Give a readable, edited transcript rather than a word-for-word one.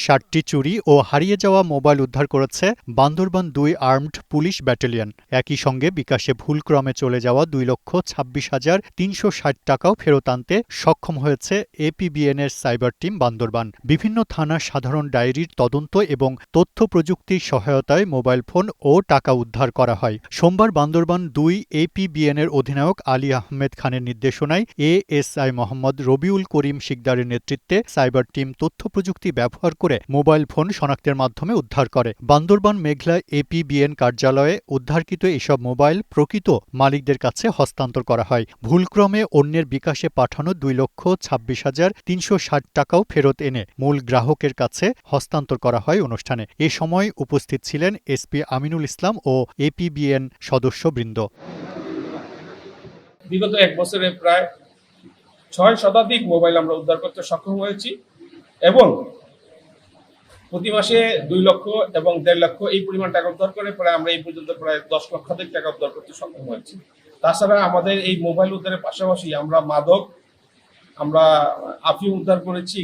7টি চুরি ও হারিয়ে যাওয়া মোবাইল উদ্ধার করেছে বান্দরবান ২ আর্মড পুলিশ ব্যাটালিয়ন। একই সঙ্গে বিকাশে ভুলক্রমে চলে যাওয়া ২,২৬,৩৬০ টাকাও ফেরত আনতে সক্ষম হয়েছে এপিবিএনের সাইবার টিম বান্দরবান। বিভিন্ন থানা সাধারণ ডায়েরির তদন্ত এবং তথ্য প্রযুক্তির সহায়তায় মোবাইল ফোন ও টাকা উদ্ধার করা হয়। সোমবার বান্দরবান ২ এপিবিএনের অধিনায়ক আলী আহমেদ খানের নির্দেশনায় এএসআই মোহাম্মদ রবিউল করিম শিকদারের নেতৃত্বে সাইবার টিম তথ্য প্রযুক্তি ব্যবহার করে মোবাইল ফোন শনাক্তের মাধ্যমে উদ্ধার করে। বান্দরবান মেঘলা এপিবিএন কার্যালয়ে উদ্ধারকৃত এসব মোবাইল প্রকৃত মালিকদের কাছে হস্তান্তর করা হয়। ভুলক্রমে অন্যের বিকাশে পাঠানো ২,২৬,৩৬০ টাকাও ফেরত এনে মূল গ্রাহকের কাছে হস্তান্তর করা হয় অনুষ্ঠানে। এ সময় উপস্থিত ছিলেন এসপি আমিনুল ইসলাম ও এপিবিএন সদস্যবৃন্দ। বিগত ১ বছরে প্রায় ৬ শতাধিক মোবাইল আমরা উদ্ধার করতে সক্ষম হয়েছি এবং প্রতি মাসে ২ লক্ষ এবং ১.৫ লক্ষ এই পরিমাণ টাকা উদ্ধার করে প্রায় আমরা এই পর্যন্ত প্রায় ১০ লক্ষাধিক টাকা উদ্ধার করতে সক্ষম হয়েছি। তাছাড়া আমাদের এই মোবাইল উদ্ধারের পাশাপাশি আমরা মাদক, আমরা আফিম উদ্ধার করেছি,